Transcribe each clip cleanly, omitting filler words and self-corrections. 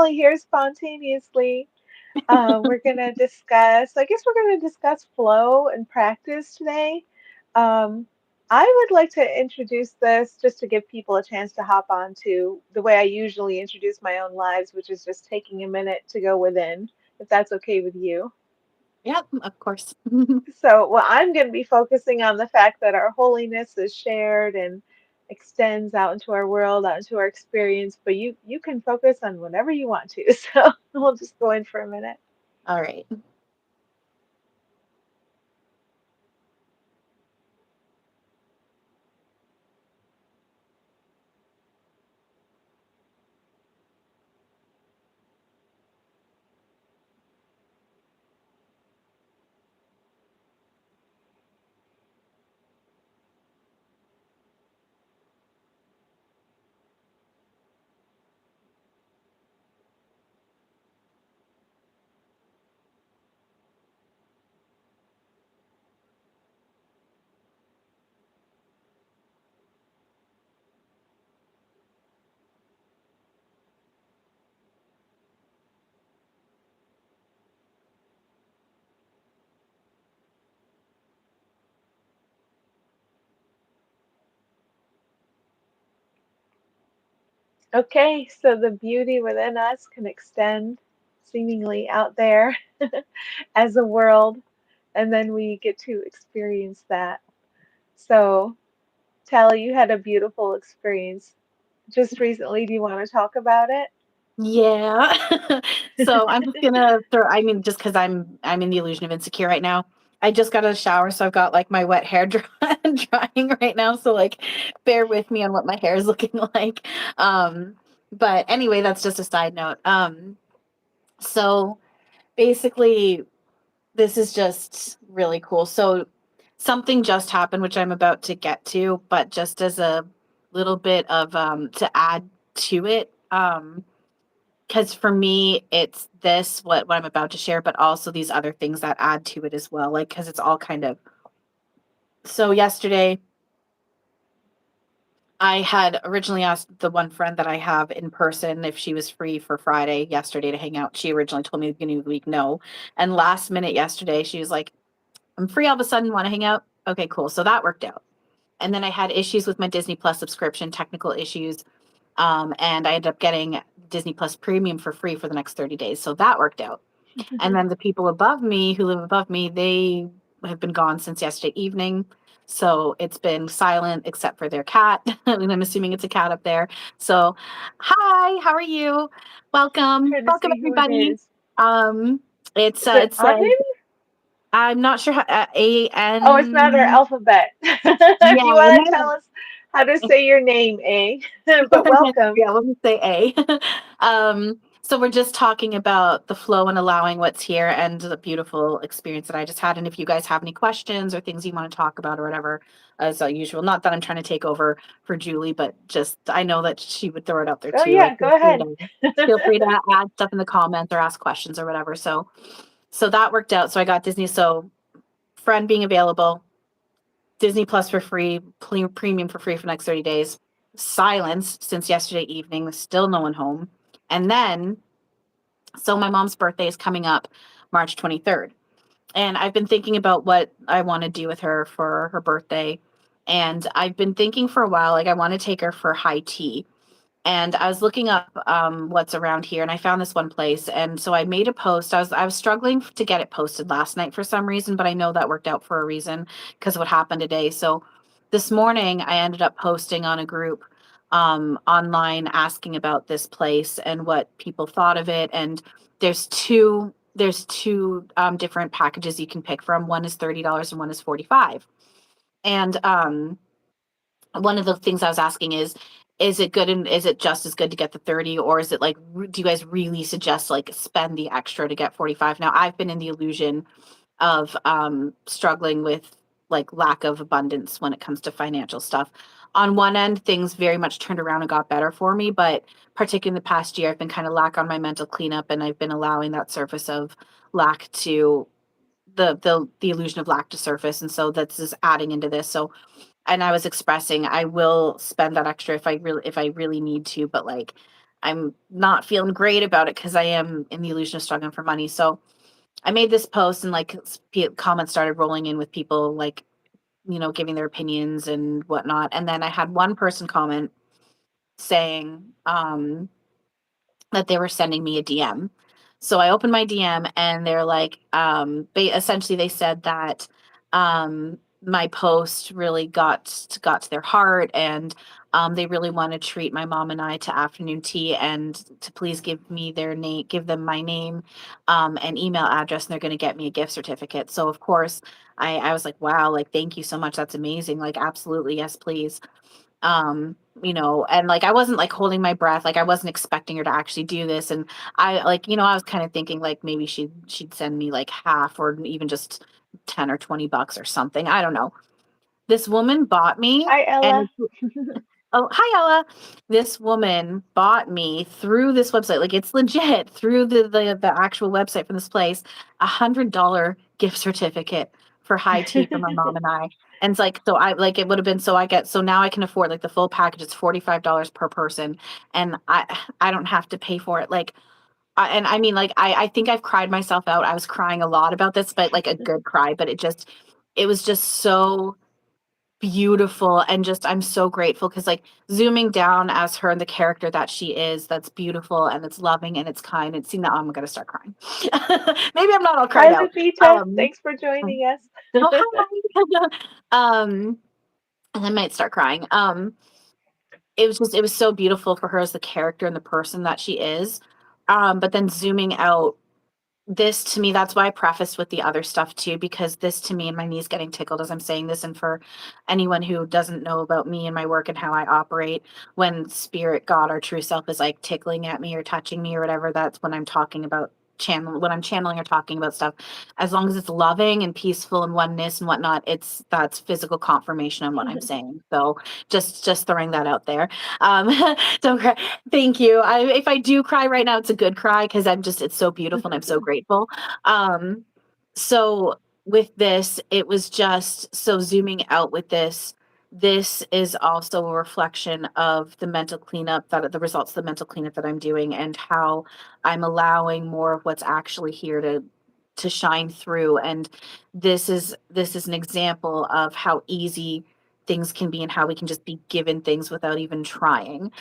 Tally here spontaneously. I guess we're going to discuss flow and practice today. Um, I would like to introduce this just to give people a chance to hop on to the way I usually introduce my own lives, which is just taking a minute to go within, if that's okay with you. Yeah, of course. So, I'm going to be focusing on the fact that our holiness is shared and extends out into our world, out into our experience, but you can focus on whatever you want to. So, we'll just go in for a minute. All right. Okay, so the beauty within us can extend seemingly out there as a world, and then we get to experience that. So, Tally, you had a beautiful experience just recently. Do you want to talk about it? Yeah. So I'm just gonna throw. I mean, just because I'm in the illusion of insecure right now. I just got out of the shower, so I've got like my wet hair drying right now. So like, bear with me on what my hair is looking like. Um, but anyway, that's just a side note. So basically, this is just really cool. So something just happened, which I'm about to get to, but just as a little bit of to add to it. Because for me, it's this what I'm about to share, but also these other things that add to it as well. Like because it's all kind of so yesterday I had originally asked the one friend that I have in person if she was free for Friday yesterday to hang out. She originally told me at the beginning of the week no. And last minute yesterday, she was like, I'm free all of a sudden, want to hang out? Okay, cool. So that worked out. And then I had issues with my Disney Plus subscription, technical issues. And I ended up getting Disney Plus Premium for free for the next 30 days. So that worked out. And then the people above me who live above me, they have been gone since yesterday evening. So it's been silent except for their cat. And I'm assuming it's a cat up there. So, hi, how are you? Welcome. Trying to Welcome, see who it everybody. is. Um, Is it it says, Anin? I'm not sure how, Oh, it's not our A-N. alphabet. If Yeah, you we'll want to tell never, us how to say your name, A. But welcome. yeah, we'll just say A. So we're just talking about the flow and allowing what's here and the beautiful experience that I just had. And if you guys have any questions or things you want to talk about or whatever, as usual, not that I'm trying to take over for Julie, but just I know that she would throw it out there Oh too. Like yeah, go ahead. feel free to add stuff in the comments or ask questions or whatever. So that worked out. So I got Disney. So friend being available, Disney Plus for free, premium for free for the next 30 days. Silence since yesterday evening, still no one home. And then, so my mom's birthday is coming up March 23rd. And I've been thinking about what I want to do with her for her birthday. And I've been thinking for a while, like, I want to take her for high tea. And I was looking up what's around here, and I found this one place. And so I made a post. I was struggling to get it posted last night for some reason, but I know that worked out for a reason because of what happened today. So this morning I ended up posting on a group online asking about this place and what people thought of it. And there's two different packages you can pick from. One is $30 and one is 45. And one of the things I was asking is it good and is it just as good to get the 30, or is it like do you guys really suggest like spend the extra to get 45? Now I've been in the illusion of struggling with like lack of abundance when it comes to financial stuff. On one end, things very much turned around and got better for me, but particularly in the past year, I've been kind of lack on my mental cleanup, and I've been allowing that surface of lack to the illusion of lack to surface, and so that's just adding into this. So and I was expressing I will spend that extra if I really need to, but like I'm not feeling great about it because I am in the illusion of struggling for money. So I made this post and like comments started rolling in with people like, giving their opinions and whatnot. And then I had one person comment saying that they were sending me a DM. So I opened my DM and they're like, essentially they said that my post really got to their heart, and they really want to treat my mom and I to afternoon tea, and to please give them my name and email address, and they're going to get me a gift certificate. So of course I was like, wow, like thank you so much, that's amazing, like absolutely, yes please. And like I wasn't like holding my breath, like I wasn't expecting her to actually do this. And I like, I was kind of thinking like maybe she'd send me like half or even just 10 or $20 or something. I don't know. This woman bought me, Hi, and Ella. oh, hi Ella. This woman bought me through this website. Like it's legit through the actual website from this place, $100 gift certificate for high tea for my mom and I. And it's like, so I like it would have been, so now I can afford like the full package. It's $45 per person. And I don't have to pay for it. Like and I mean, like I think I've cried myself out. I was crying a lot about this, but like a good cry, but it was just so beautiful, and just I'm so grateful because like zooming down as her and the character that she is, that's beautiful and it's loving and it's kind, and see now I'm gonna start crying. Maybe I'm not all cried Hi, out. Lupita. um Thanks for joining us. oh hi. And I might start crying. It was so beautiful for her as the character and the person that she is. But then zooming out, this to me, that's why I prefaced with the other stuff too, because this to me, and my knees getting tickled as I'm saying this, and for anyone who doesn't know about me and my work and how I operate, when spirit, God, our true self is like tickling at me or touching me or whatever, that's when I'm talking about when I'm channeling or talking about stuff. As long as it's loving and peaceful and oneness and whatnot, that's physical confirmation on what I'm saying. So just throwing that out there. um don't cry. Thank you. If I do cry right now, it's a good cry because it's so beautiful and I'm so grateful. So with this, it was just so zooming out with this is also a reflection of the mental cleanup, that the results of the mental cleanup that I'm doing, and how I'm allowing more of what's actually here to shine through. And this is an example of how easy things can be and how we can just be given things without even trying.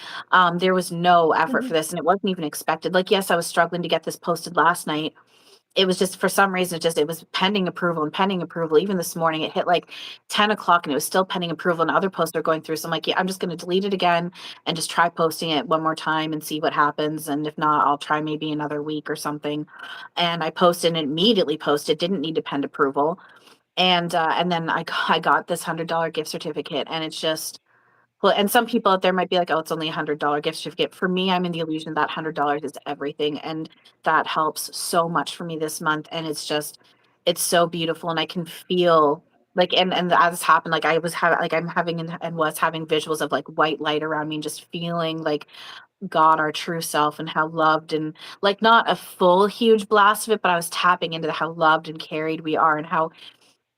There was no effort for this, and it wasn't even expected. Like, yes, I was struggling to get this posted last night. It was just for some reason, it was pending approval and pending approval. Even this morning, it hit like 10 o'clock and it was still pending approval, and other posts are going through. So I'm like, yeah, I'm just going to delete it again and just try posting it one more time and see what happens. And if not, I'll try maybe another week or something. And I posted and immediately posted, didn't need to pend approval. And then I got this $100 gift certificate, and it's just, well, and some people out there might be like, oh, it's only $100 gift certificate. For me, I'm in the illusion that $100 is everything. And that helps so much for me this month. And it's so beautiful. And I can feel like, and as this happened, like I'm having and was having visuals of like white light around me, and just feeling like God, our true self, and how loved, and like not a full huge blast of it, but I was tapping into how loved and carried we are, and how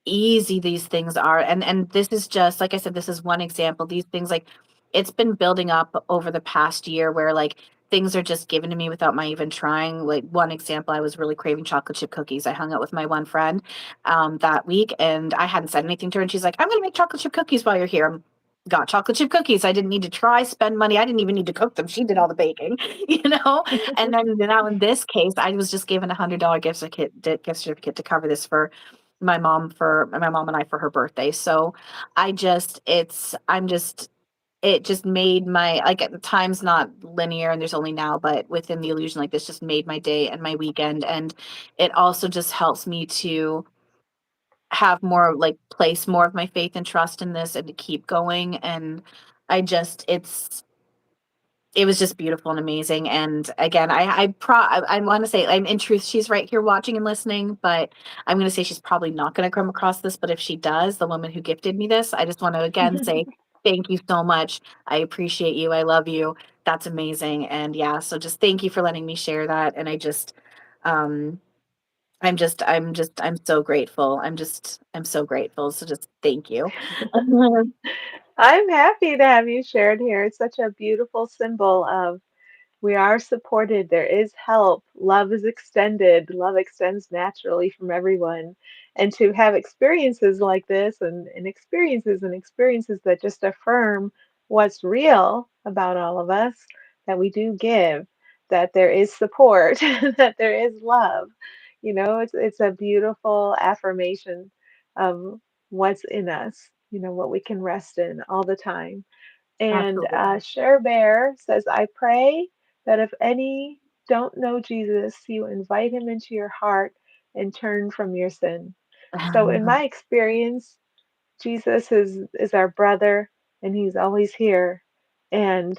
easy these things are. And this is just, like I said, this is one example. These things, like, it's been building up over the past year where like things are just given to me without my even trying. Like, one example, I was really craving chocolate chip cookies. I hung out with my one friend that week, and I hadn't said anything to her, and she's like, I'm gonna make chocolate chip cookies while you're here. Got chocolate chip cookies. I didn't need to try, spend money. I didn't even need to cook them. She did all the baking, you know. And then now in this case, I was just given $100 gift certificate to cover this for my mom and I for her birthday. So I just it just made my, like, at times not linear, and there's only now, but within the illusion, like, this just made my day and my weekend. And it also just helps me to have more, like, place more of my faith and trust in this and to keep going. And it was just beautiful and amazing. And again, I want to say, I'm in truth, she's right here watching and listening, but I'm going to say she's probably not going to come across this. But if she does, the woman who gifted me this, I just want to again say thank you so much. I appreciate you. I love you. That's amazing. And yeah, so just thank you for letting me share that. And um, I'm so grateful. I'm so grateful. So just thank you. I'm happy to have you shared here. It's such a beautiful symbol of We are supported. There is help. Love is extended. Love extends naturally from everyone. And to have experiences like this and experiences that just affirm what's real about all of us, that we do give, that there is support, that there is love. It's a beautiful affirmation of what's in us, what we can rest in all the time. And Absolutely. Cher Bear says, I pray that if any don't know Jesus, you invite him into your heart and turn from your sin. So, in my experience, Jesus is our brother, and he's always here. And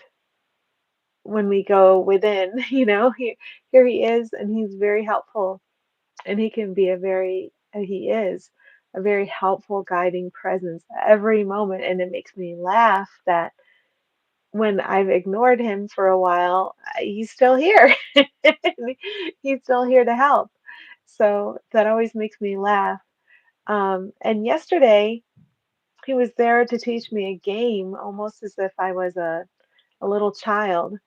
when we go within, here he is, and he's very helpful, and he can be he is a very helpful guiding presence every moment. And it makes me laugh that when I've ignored him for a while, he's still here. He's still here to help. So that always makes me laugh. And yesterday, he was there to teach me a game, almost as if I was a little child.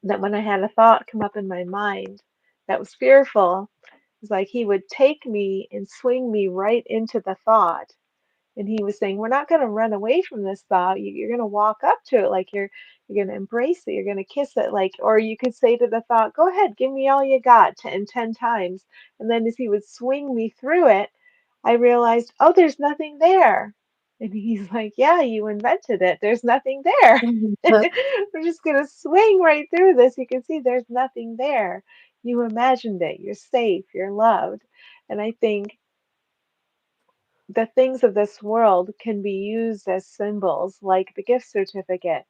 That when I had a thought come up in my mind that was fearful, it's like he would take me and swing me right into the thought. And he was saying, we're not going to run away from this thought. You're going to walk up to it like you're going to embrace it. You're going to kiss it, like, or you could say to the thought, go ahead, give me all you got 10 times. And then as he would swing me through it, I realized, oh, there's nothing there. And he's like, yeah, you invented it. There's nothing there. We're just going to swing right through this. You can see there's nothing there. You imagined it. You're safe. You're loved. And I think the things of this world can be used as symbols, like the gift certificate,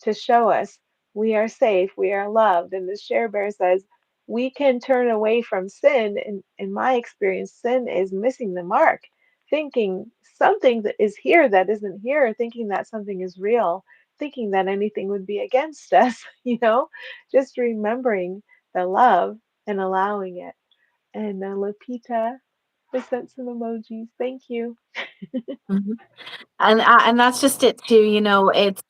to show us we are safe, we are loved. And the Share Bear says we can turn away from sin. In my experience, sin is missing the mark, thinking something that is here that isn't here, thinking that something is real, thinking that anything would be against us, just remembering the love and allowing it. And Lupita, I sent some emojis. Thank you. Mhm. And that's just it too. It's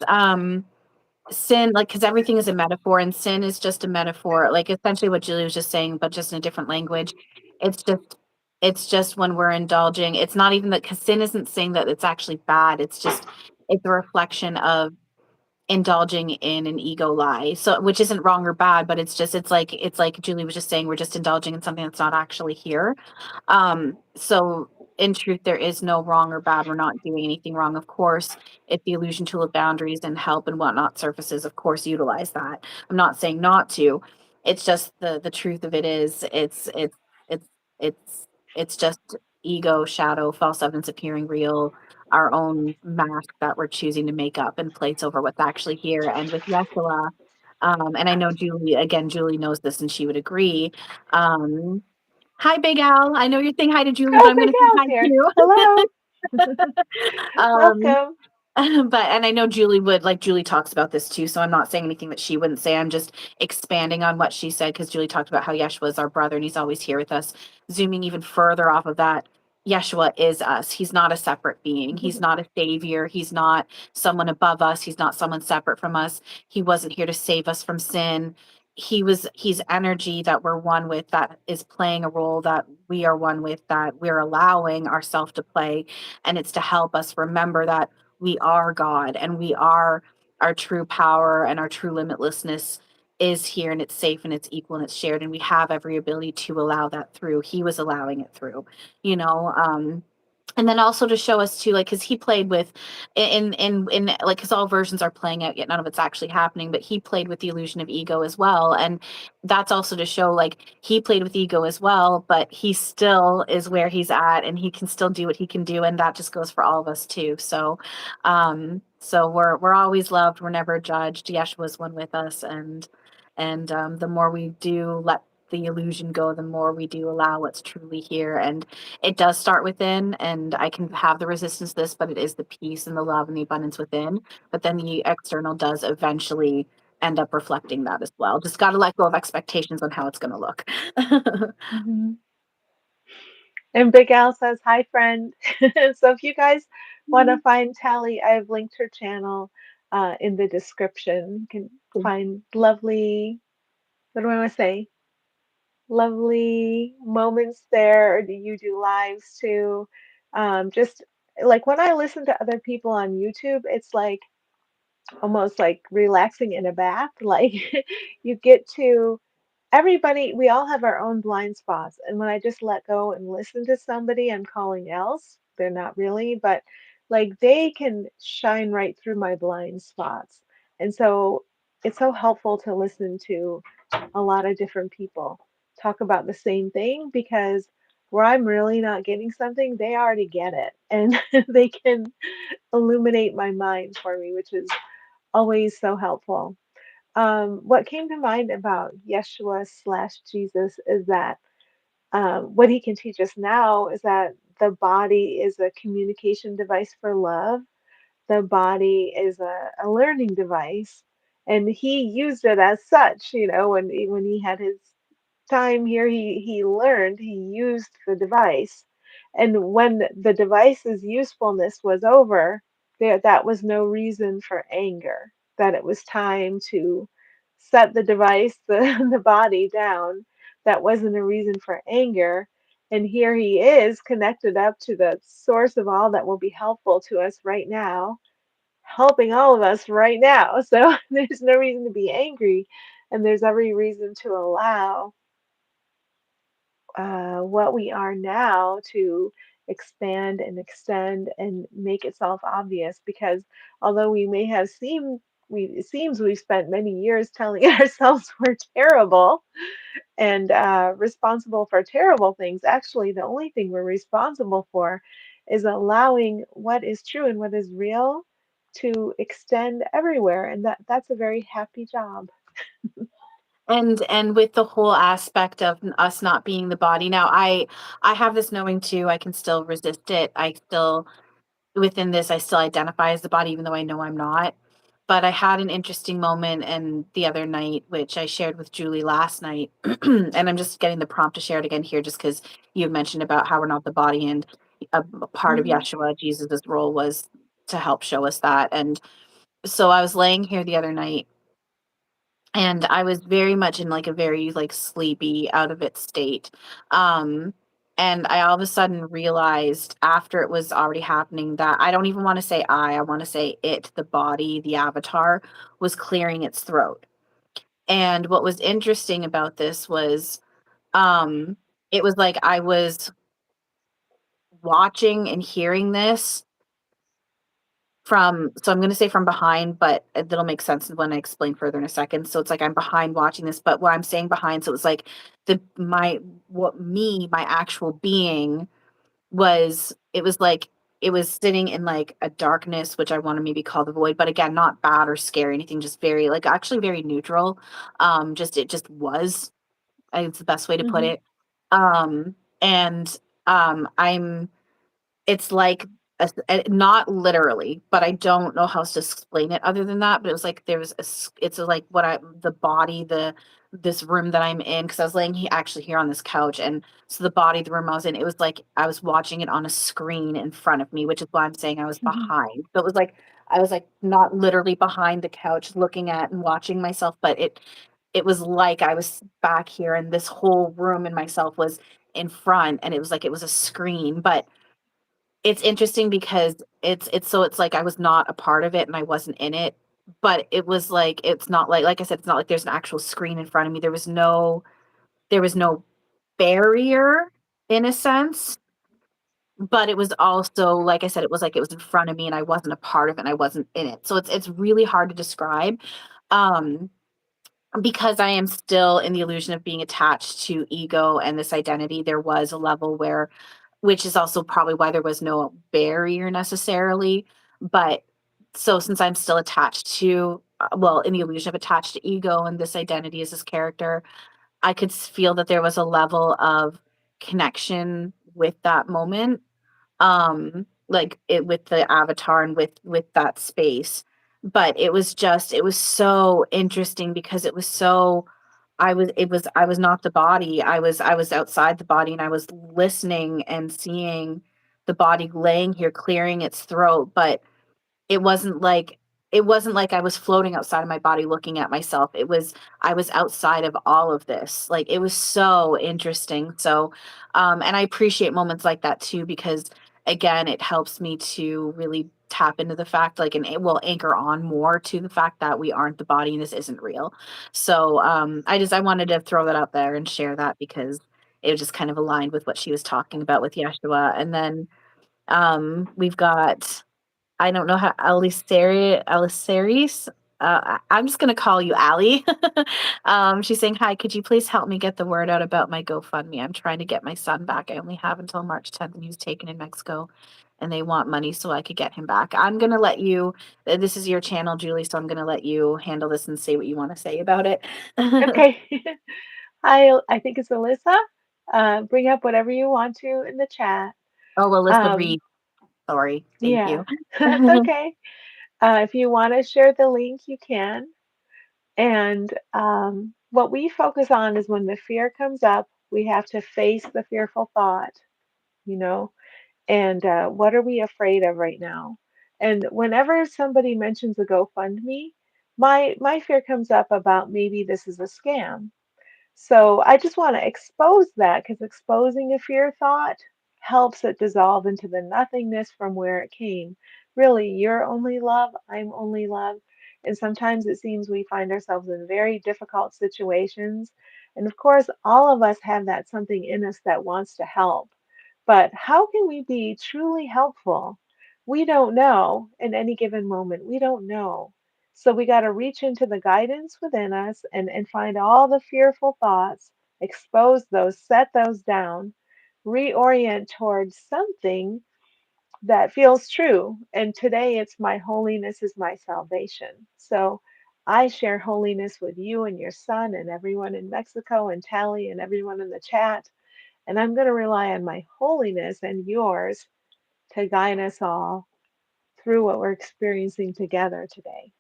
sin, like, because everything is a metaphor, and sin is just a metaphor. Like, essentially, what Julie was just saying, but just in a different language. It's just, it's just when we're indulging. It's not even that, because sin isn't saying that it's actually bad. It's a reflection of indulging in an ego lie. So, which isn't wrong or bad, but it's like Julie was just saying, we're just indulging in something that's not actually here. So in truth, there is no wrong or bad. We're not doing anything wrong. Of course, if the illusion tool of boundaries and help and whatnot surfaces, of course, utilize that. I'm not saying not to. It's just the truth of it is it's it's it's just ego, shadow, false evidence appearing real, our own mask that we're choosing to make up and place over what's actually here. And with Yeshua, and I know Julie knows this and she would agree. Um, Hi, Big Al. I know you're saying hi to Julie, but Oh, I'm Big going to say Al's hi here. too. Hello. um, Welcome. and I know Julie talks about this too, so I'm not saying anything that she wouldn't say. I'm just expanding on what she said because Julie talked about how Yeshua is our brother and he's always here with us. Zooming even further off of that, Yeshua is us. He's not a separate being. He's not a savior. He's not someone above us. He's not someone separate from us. He wasn't here to save us from sin. He's energy that we're one with, that is playing a role that we are one with, that we're allowing ourselves to play. And it's to help us remember that we are God and we are our true power, and our true limitlessness is here, and it's safe and it's equal and it's shared, and we have every ability to allow that through. He was allowing it through, you know. And then also to show us too, like, because he played with in like, because all versions are playing out, yet none of it's actually happening, but he played with the illusion of ego as well. And that's also to show, like, he played with ego as well, but he still is where he's at and he can still do what he can do, and that just goes for all of us too. So we're always loved, we're never judged. Yeshua's one with us, and the more we do let the illusion go, the more we do allow what's truly here. And it does start within, and I can have the resistance to this, but it is the peace and the love and the abundance within. But then the external does eventually end up reflecting that as well. Just got to let go of expectations on how it's going to look. Hmm. And Big Al says, hi, friend. So if you guys want to find Tally, I've linked her channel in the description. You can find lovely, what do I want to say? Lovely moments there, or do you do lives too? Just like when I listen to other people on YouTube, it's like almost like relaxing in a bath. Like you get to everybody, we all have our own blind spots. And when I just let go and listen to somebody I'm calling else, they're not really, but like they can shine right through my blind spots. And so it's so helpful to listen to a lot of different people talk about the same thing because where I'm really not getting something, they already get it. And they can illuminate my mind for me, which is always so helpful. What came to mind about Yeshua slash Jesus is that what he can teach us now is that the body is a communication device for love. The body is a learning device, and he used it as such. You know, when he had his time here, he learned, he used the device. And when the device's usefulness was over, that was no reason for anger, that it was time to set the device, the body down. That wasn't a reason for anger. And here he is connected up to the source of all that will be helpful to us right now, helping all of us right now. So there's no reason to be angry, and there's every reason to allow what we are now to expand and extend and make itself obvious, because although we may have seemed we it seems we've spent many years telling ourselves we're terrible and responsible for terrible things, actually the only thing we're responsible for is allowing what is true and what is real to extend everywhere, and that's a very happy job. And with the whole aspect of us not being the body now, I have this knowing too. I can still resist it. I still, within this, I still identify as the body even though I know I'm not. But I had an interesting moment and the other night, which I shared with Julie last night. And I'm just getting the prompt to share it again here just because you had mentioned about how we're not the body, and a part of Hmm. Yeshua, Jesus's role was to help show us that. And so I was laying here the other night, and I was very much in like a very like sleepy, out of it state. Um, and I all of a sudden realized after it was already happening that I don't even want to say I want to say it, the body, the avatar was clearing its throat. And what was interesting about this was um it was like I was watching and hearing this from, so I'm gonna say from behind, but that'll make sense when I explain further in a second. So it's like I'm behind watching this, but what I'm saying behind, so it was like my actual being was, it was like it was sitting in like a darkness, which I want to maybe call the void, but again, not bad or scary, anything, just very like actually very neutral. Just it just was. It's the best way to put Hmm. it. And I'm it's like not literally, but I don't know how else to explain it other than that. But it was like there was it's like what I the body the this room that I'm in, because I was laying actually here on this couch, and so the body the room I was in, it was like I was watching it on a screen in front of me, which is why I'm saying I was Hmm. behind. So it was like I was like not literally behind the couch looking at and watching myself, but it was like I was back here and this whole room and myself was in front, and it was like it was a screen. But it's interesting because it's like I was not a part of it and I wasn't in it, but it was like it's not like I said, it's not like there's an actual screen in front of me. There was no barrier in a sense, but it was also, like I said, it was like it was in front of me and I wasn't a part of it and I wasn't in it. So it's really hard to describe. Um because I am still in the illusion of being attached to ego and this identity, there was a level where, which is also probably why there was no barrier necessarily. But so since I'm still attached to, well, in the illusion of attached to ego and this identity as this character, I could feel that there was a level of connection with that moment, like it with the avatar and with that space. But it was so interesting because it was so, I was not the body. I was outside the body, and I was listening and seeing the body laying here clearing its throat, but it wasn't like it wasn't like I was floating outside of my body looking at myself. I was outside of all of this. Like, it was so interesting. So, and I appreciate moments like that too, because again, it helps me to really tap into the fact, like, and it will anchor on more to the fact that we aren't the body and this isn't real. So, I wanted to throw that out there and share that because it just kind of aligned with what she was talking about with Yeshua. And then, we've got, I don't know how Aliceris. I'm just gonna call you Ali. She's saying, "Hi, could you please help me get the word out about my GoFundMe? I'm trying to get my son back. I only have until March 10th, and he was taken in Mexico, and they want money so I could get him back." I'm gonna let you. This is your channel, Julie, so I'm gonna let you handle this and say what you want to say about it. Oh, Okay. I think it's Alyssa. Bring up whatever you want to in the chat. Alyssa Um, Reed. Sorry. Thank yeah, you. that's okay. If you want to share the link, you can. And what we focus on is when the fear comes up, we have to face the fearful thought, you know, and what are we afraid of right now? And whenever somebody mentions a GoFundMe, my fear comes up about maybe this is a scam. So I just want to expose that because exposing a fear thought helps it dissolve into the nothingness from where it came. Really, you're only love, I'm only love. And sometimes it seems we find ourselves in very difficult situations. And of course, all of us have that something in us that wants to help. But how can we be truly helpful? We don't know in any given moment. We don't know. So we got to reach into the guidance within us and find all the fearful thoughts, expose those, set those down, reorient towards something that feels true. And today it's my holiness is my salvation. So I share holiness with you and your son and everyone in Mexico and Tally and everyone in the chat. And I'm going to rely on my holiness and yours to guide us all through what we're experiencing together today.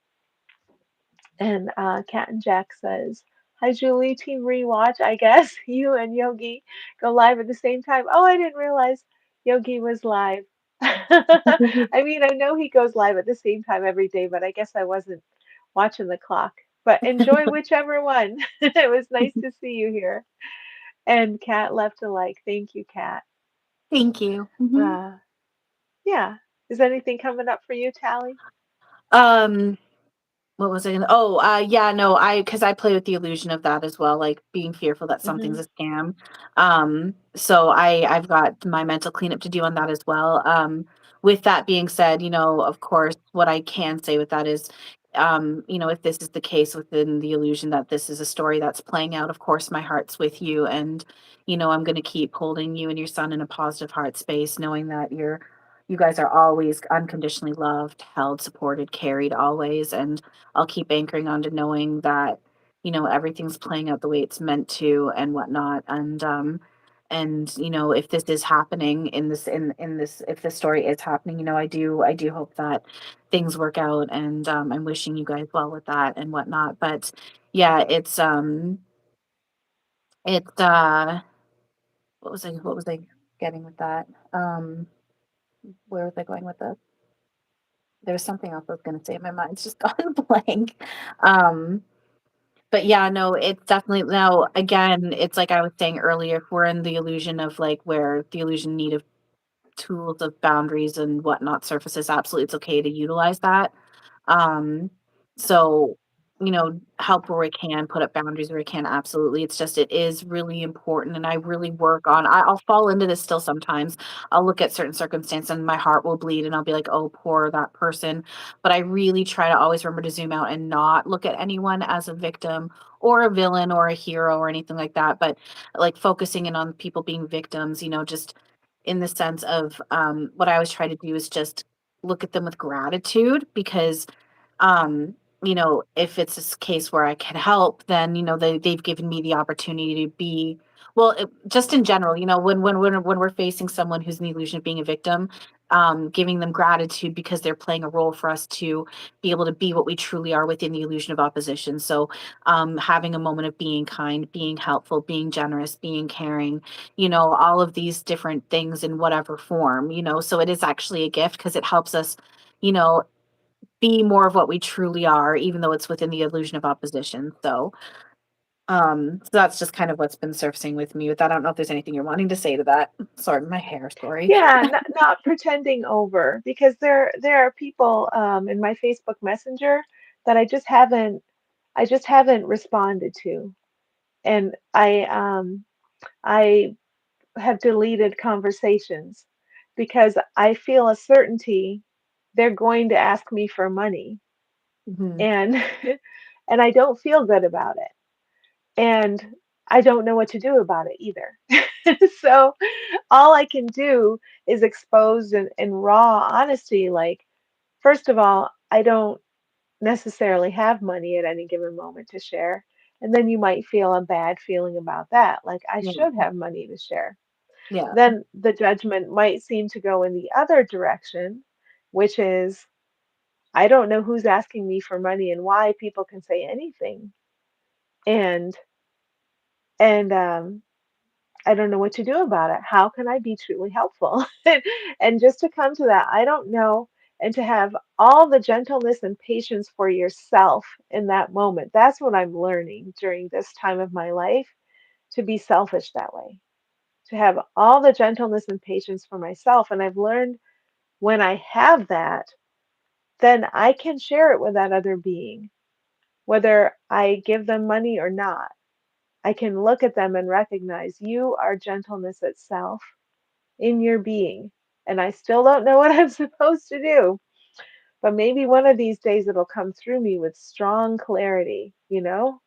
And Cat and Jack says, "Hi, Julie, Team Rewatch. I guess you and Yogi go live at the same time." Oh, I didn't realize Yogi was live. I mean, I know he goes live at the same time every day, but I guess I wasn't watching the clock. But enjoy whichever one. It was nice to see you here. And Cat left a like. Thank you, Cat. Thank you. Mhm. Uh, yeah. Is anything coming up for you, Tally? Um, What was I gonna oh, yeah, no, because I play with the illusion of that as well, like, being fearful that something's Hmm. a scam. So I've got my mental cleanup to do on that as well. With that being said, of course, what I can say with that is, if this is the case within the illusion that this is a story that's playing out, of course, my heart's with you, and, I'm gonna keep holding you and your son in a positive heart space, knowing that you guys are always unconditionally loved, held, supported, carried always, and I'll keep anchoring on to knowing that, everything's playing out the way it's meant to and whatnot. And if this is happening in this, if this story is happening, I do hope that things work out, and I'm wishing you guys well with that and whatnot. But yeah, it's what was I getting with that? Um, where was I going with this? There was something else I was gonna say. My mind's just gone blank. Um, But yeah, no, it's definitely now again, it's like I was saying earlier, if we're in the illusion of like where the illusion need of tools of boundaries and whatnot surfaces, absolutely it's okay to utilize that. Um, so, help where we can, put up boundaries where we can, absolutely. It's just it is really important, and I really work on I'll fall into this still sometimes. I'll look at certain circumstance and my heart will bleed and I'll be like, "Oh, poor that person." But I really try to always remember to zoom out and not look at anyone as a victim or a villain or a hero or anything like that, but like focusing in on people being victims, just in the sense of what I always try to do is just look at them with gratitude because um if it's this case where I can help, then they've given me the opportunity to be well just in general, when we're facing someone who's in the illusion of being a victim, giving them gratitude because they're playing a role for us to be able to be what we truly are within the illusion of opposition. So having a moment of being kind, being helpful, being generous, being caring, all of these different things in whatever form, so it is actually a gift because it helps us, you know be more of what we truly are, even though it's within the illusion of opposition. So that's just kind of what's been surfacing with me with that. I don't know if there's anything you're wanting to say to that. Sorry, my hair, sorry. Yeah, not pretending over, because there are people in my Facebook Messenger that I just haven't responded to, and I have deleted conversations because I feel a certainty they're going to ask me for money, Mhm. and and I don't feel good about it, and I don't know what to do about it either. So all I can do is expose in raw honesty, like, first of all, I don't necessarily have money at any given moment to share. And then you might feel a bad feeling about that, like I Yeah. should have money to share. Yeah. Then the judgment might seem to go in the other direction, which is, I don't know who's asking me for money and why people can say anything. And and I don't know what to do about it. How can I be truly helpful? And just to come to that, I don't know. And to have all the gentleness and patience for yourself in that moment. That's what I'm learning during this time of my life, to be selfish that way, to have all the gentleness and patience for myself. And I've learned, when I have that, then I can share it with that other being, whether I give them money or not. I can look at them and recognize, you are gentleness itself in your being. And I still don't know what I'm supposed to do, but maybe one of these days it'll come through me with strong clarity, you know?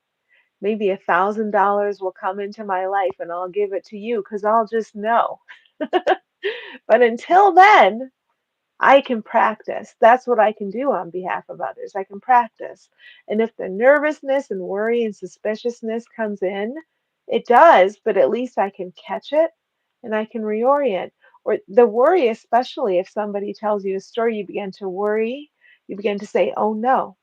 Maybe $1,000 will come into my life and I'll give it to you because I'll just know. But until then, I can practice. That's what I can do on behalf of others. I can practice. And if the nervousness and worry and suspiciousness comes in, it does, but at least I can catch it and I can reorient. Or the worry, especially if somebody tells you a story, you begin to worry, you begin to say, oh no.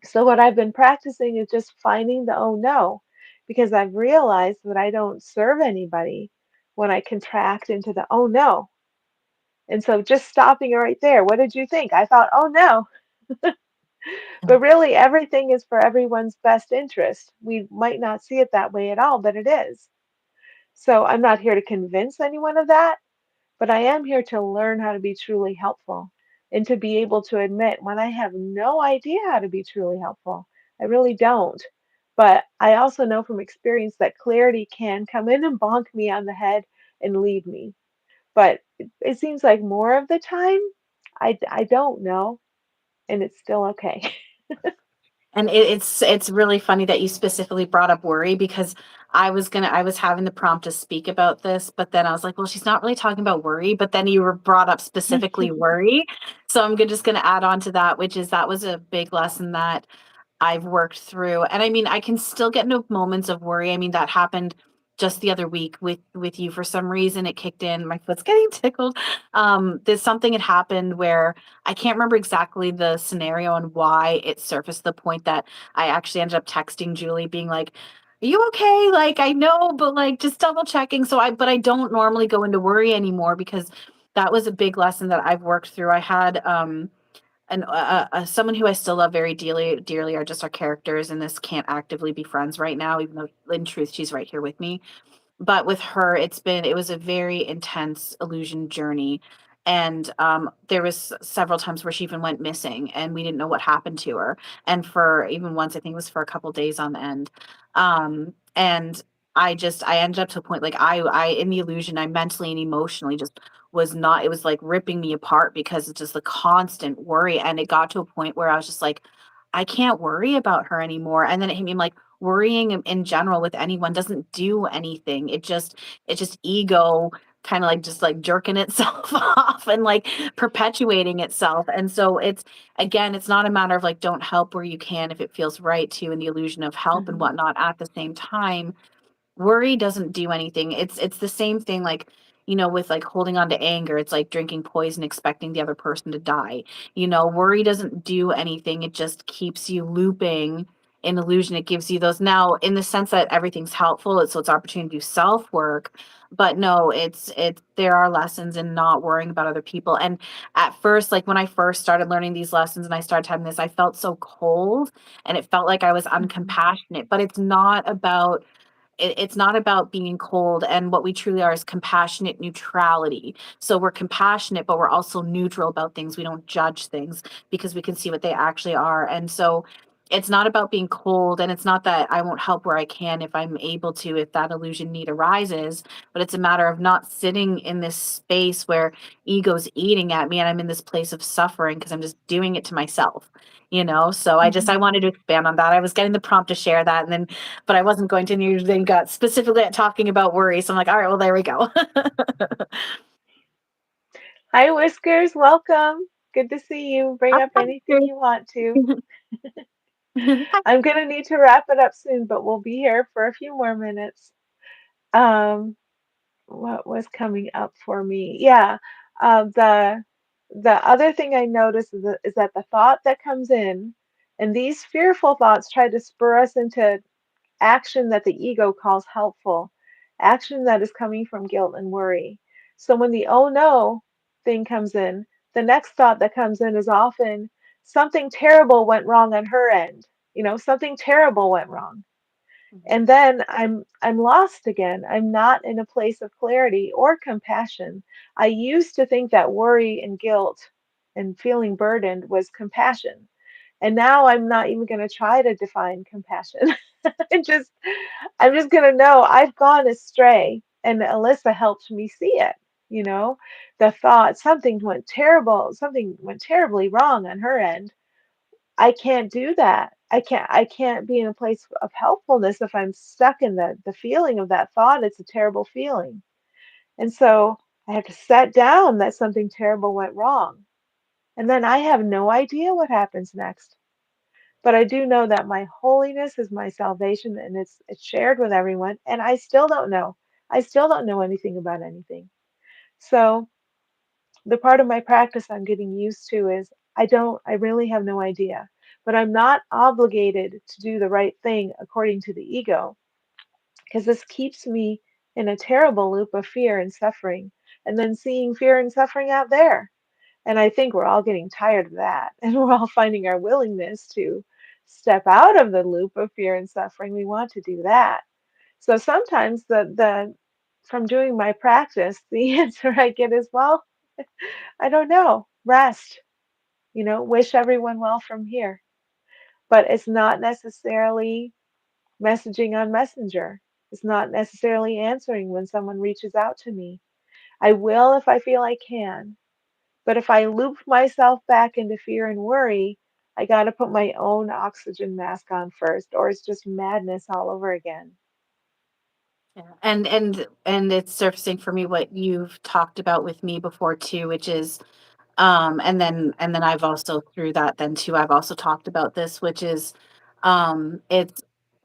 So, what I've been practicing is just finding the oh no, because I've realized that I don't serve anybody when I contract into the oh no. And so just stopping it right there. What did you think? I thought, oh no. But really, everything is for everyone's best interest. We might not see it that way at all, but it is. So I'm not here to convince anyone of that, but I am here to learn how to be truly helpful and to be able to admit when I have no idea how to be truly helpful. I really don't. But I also know from experience that clarity can come in and bonk me on the head and lead me. But it seems like more of the time, I don't know, and it's still okay. And it's really funny that you specifically brought up worry, because I was having the prompt to speak about this, but then I was like, well, she's not really talking about worry. But then you were brought up specifically worry, so just gonna add on to that, which is that was a big lesson that I've worked through. And I mean, I can still get into moments of worry. I mean, that happened just the other week with you. For some reason it kicked in. My foot's getting tickled. There's something had happened where I can't remember exactly the scenario and why it surfaced, the point that I actually ended up texting Julie being like, are you okay? Like, I know, but like just double checking. But I don't normally go into worry anymore, because that was a big lesson that I've worked through. I had and someone who I still love very dearly are just our characters in this can't actively be friends right now, even though in truth she's right here with me. But with her, it was a very intense illusion journey. And there was several times where she even went missing and we didn't know what happened to her. And for even once, I think it was for a couple days on end. And I ended up to a point, like I in the illusion, I mentally and emotionally just was not, it was like ripping me apart, because it's just the constant worry. And it got to a point where I was just like, I can't worry about her anymore. And then it hit me, I'm like, worrying in general with anyone doesn't do anything. It's just ego kind of like just like jerking itself off and like perpetuating itself. And so it's, again, it's not a matter of like, don't help where you can if it feels right to you, in the illusion of help and Mhm. whatnot. At the same time, worry doesn't do anything. It's the same thing, like, with like holding on to anger. It's like drinking poison expecting the other person to die. Worry doesn't do anything. It just keeps you looping in illusion, it gives you those, now in the sense that everything's helpful, it's opportunity to do self work. But no, there are lessons in not worrying about other people. And at first, like when I first started learning these lessons and I started having this, I felt so cold and it felt like I was Mhm. uncompassionate. But it's not about being cold, and what we truly are is compassionate neutrality. So we're compassionate, but we're also neutral about things. We don't judge things because we can see what they actually are. And so it's not about being cold, and it's not that I won't help where I can if I'm able to, if that illusion need arises, but it's a matter of not sitting in this space where ego's eating at me and I'm in this place of suffering because I'm just doing it to myself. So I Mhm. wanted to expand on that. I was getting the prompt to share that, and then but I wasn't going to. And you then got specifically at talking about worry. So I'm like, all right, well, there we go. Hi, Whiskers. Welcome. Good to see you. Bring up anything you want to. I'm going to need to wrap it up soon, but we'll be here for a few more minutes. Um, what was coming up for me? Yeah, the other thing I noticed is that the thought that comes in, and these fearful thoughts try to spur us into action that the ego calls helpful, action that is coming from guilt and worry. So when the oh no thing comes in, the next thought that comes in is often something terrible went wrong on her end. Something terrible went wrong. And then I'm lost again. I'm not in a place of clarity or compassion. I used to think that worry and guilt and feeling burdened was compassion. And now I'm not even going to try to define compassion. I just I'm just going to know I've gone astray, and Alyssa helped me see it. You know, the thought something went terribly wrong on her end. I can't do that. I can't be in a place of helpfulness if I'm stuck in the feeling of that thought. It's a terrible feeling. And so I have to set down that something terrible went wrong. And then I have no idea what happens next. But I do know that my holiness is my salvation, and it's shared with everyone, and I still don't know. I still don't know anything about anything. So the part of my practice I'm getting used to is I really have no idea. But I'm not obligated to do the right thing according to the ego, because this keeps me in a terrible loop of fear and suffering, and then seeing fear and suffering out there. And I think we're all getting tired of that. And we're all finding our willingness to step out of the loop of fear and suffering. We want to do that. So sometimes the from doing my practice, the answer I get is, well, I don't know. Rest, wish everyone well from here. But it's not necessarily messaging on Messenger. It's not necessarily answering when someone reaches out to me. I will if I feel I can. But if I loop myself back into fear and worry, I got to put my own oxygen mask on first, or it's just madness all over again. Yeah. And it's surfacing for me what you've talked about with me before too, which is and then I've also through that then too, I've also talked about this, which is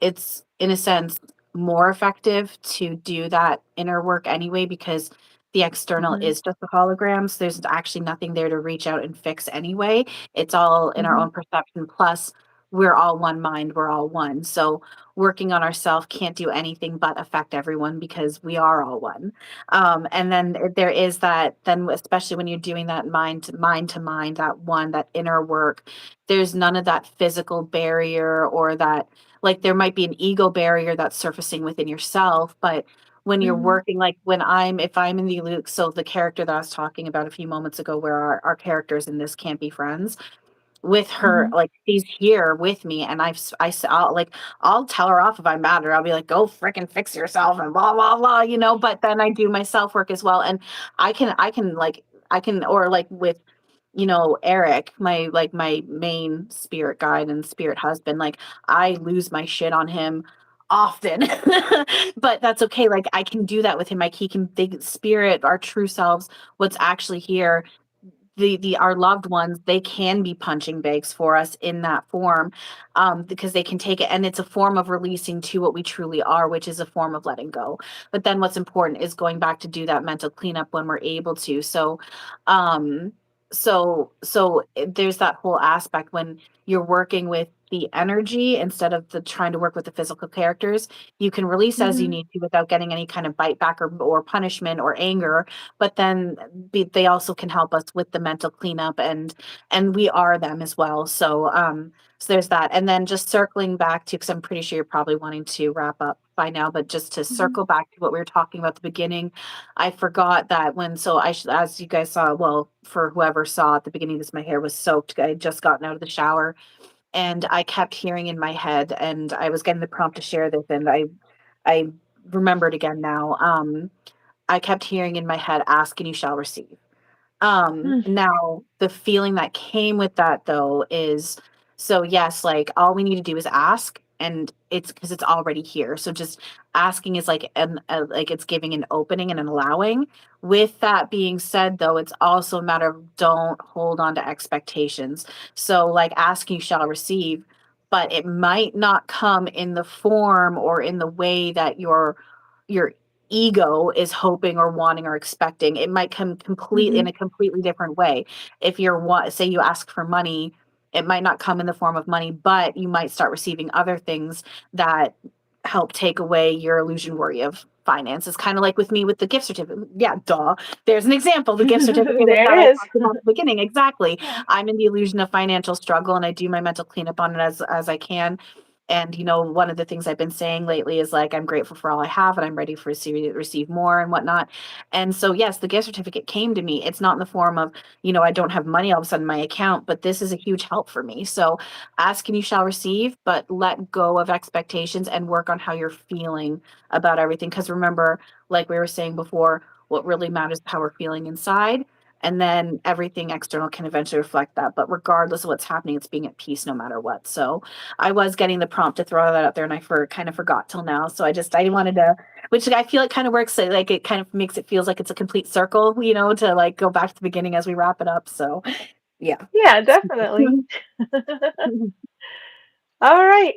it's in a sense more effective to do that inner work anyway, because the external Hmm. is just a hologram. So there's actually nothing there to reach out and fix anyway. It's all in our Hmm. own perception. Plus, we're all one mind, we're all one. So working on ourselves can't do anything but affect everyone because we are all one. And then there is that, then especially when you're doing that mind to mind, that one, that inner work, there's none of that physical barrier, or that, like, there might be an ego barrier that's surfacing within yourself. But when you're Hmm. working, like if I'm in the Luke, so the character that I was talking about a few moments ago, where our characters in this can't be friends with her, Hmm. like she's here with me, and I'll tell her off if I'm mad at her. I'll be like, go freaking fix yourself and blah blah blah, but then I do my self work as well. And I can, or like with Eric, my main spirit guide and spirit husband, like I lose my shit on him often. But that's okay. Like I can do that with him. Like he can think spirit, our true selves, what's actually here, the our loved ones, they can be punching bags for us in that form, because they can take it, and it's a form of releasing to what we truly are, which is a form of letting go. But then what's important is going back to do that mental cleanup when we're able to. So there's that whole aspect when you're working with the energy instead of the trying to work with the physical characters. You can release as you Mhm. need to without getting any kind of bite back or punishment or anger, but then they also can help us with the mental cleanup, and we are them as well. So there's that. And then just circling back to, because I'm pretty sure you're probably wanting to wrap up by now, but just to Mhm. circle back to what we were talking about at the beginning, I forgot that as you guys saw, well, for whoever saw at the beginning, this, my hair was soaked. I had just gotten out of the shower and I kept hearing in my head, and I was getting the prompt to share this, and I remembered again now. I kept hearing in my head, ask and you shall receive. Mm. Now the feeling that came with that though is, so yes, like all we need to do is ask, and it's because it's already here. So just asking is like like it's giving an opening and an allowing. With that being said though, it's also a matter of don't hold on to expectations. So like ask you shall receive, but it might not come in the form or in the way that your ego is hoping or wanting or expecting. It might come complete in Mhm. a completely different way. If say you ask for money, it might not come in the form of money, but you might start receiving other things that help take away your illusion worry of finances. Kind of like with me with the gift certificate. Yeah, duh. There's an example, the gift certificate There that it I is. talked about at the beginning. Exactly. Yeah. I'm in the illusion of financial struggle and I do my mental cleanup on it as I can. And one of the things I've been saying lately is like I'm grateful for all I have and I'm ready for receive more and whatnot. And so yes, the gift certificate came to me. It's not in the form of, I don't have money all of a sudden in my account, but this is a huge help for me. So ask and you shall receive, but let go of expectations and work on how you're feeling about everything. Because remember, like we were saying before, what really matters is how we're feeling inside. And then everything external can eventually reflect that. But regardless of what's happening, it's being at peace no matter what. So I was getting the prompt to throw that out there and I kind of forgot till now. So I wanted to, which I feel it kind of works. Like it kind of makes it feels like it's a complete circle, to like go back to the beginning as we wrap it up. So yeah. Yeah, definitely. All right.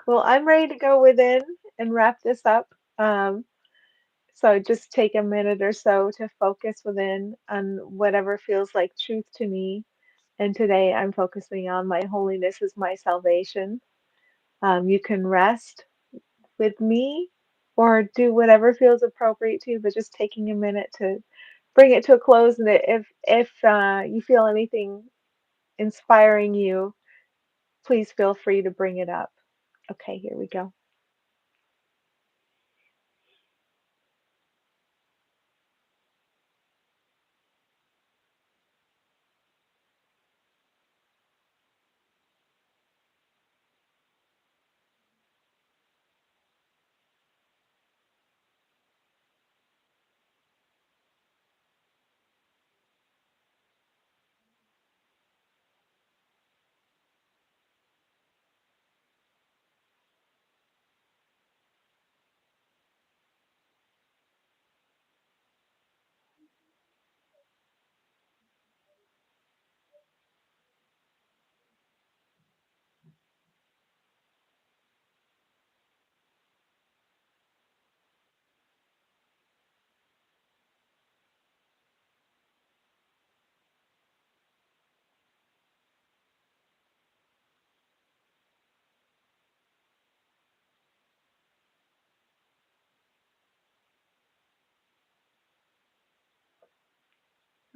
Well, I'm ready to go within and wrap this up. Um, so just take a minute or so to focus within on whatever feels like truth to me. And today I'm focusing on my holiness is my salvation. You can rest with me or do whatever feels appropriate to you, but just taking a minute to bring it to a close. And if you feel anything inspiring you, please feel free to bring it up. Okay, here we go.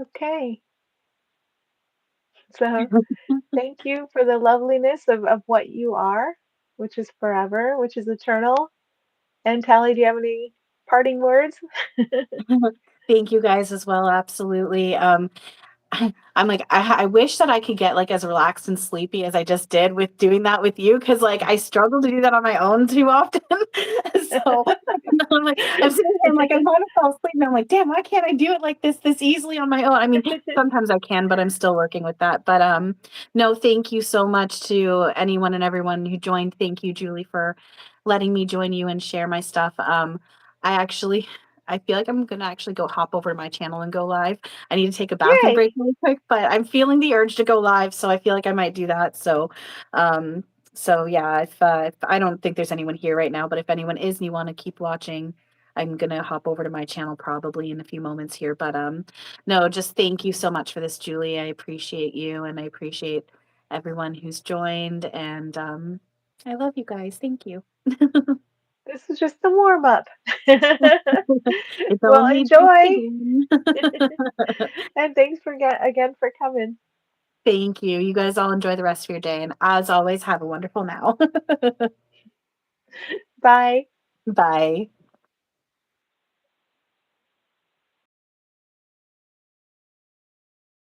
Okay, so thank you for the loveliness of what you are, which is forever, which is eternal. And Tally, do you have any parting words? Thank you guys as well. Absolutely. I'm like, I wish that I could get like as relaxed and sleepy as I just did with doing that with you. Cause like I struggle to do that on my own too often. So I'm sitting here, I'm like, I want to fall asleep. And I'm like, damn, why can't I do it like this easily on my own? I mean, sometimes I can, but I'm still working with that. But no, thank you so much to anyone and everyone who joined. Thank you, Julie, for letting me join you and share my stuff. I actually I feel like I'm gonna actually go hop over to my channel and go live. I need to take a bathroom Yay! break really quick, but I'm feeling the urge to go live, so I feel like I might do that. Um, so yeah, if I don't think there's anyone here right now, but if anyone is and you want to keep watching, I'm gonna hop over to my channel probably in a few moments here. But no, just thank you so much for this, Julie. I appreciate you and I appreciate everyone who's joined. And I love you guys. Thank you. This is just the warm up. It's Well, only just enjoy. begun. And thanks for again for coming. Thank you. You guys all enjoy the rest of your day. And as always, have a wonderful now. Bye. Bye.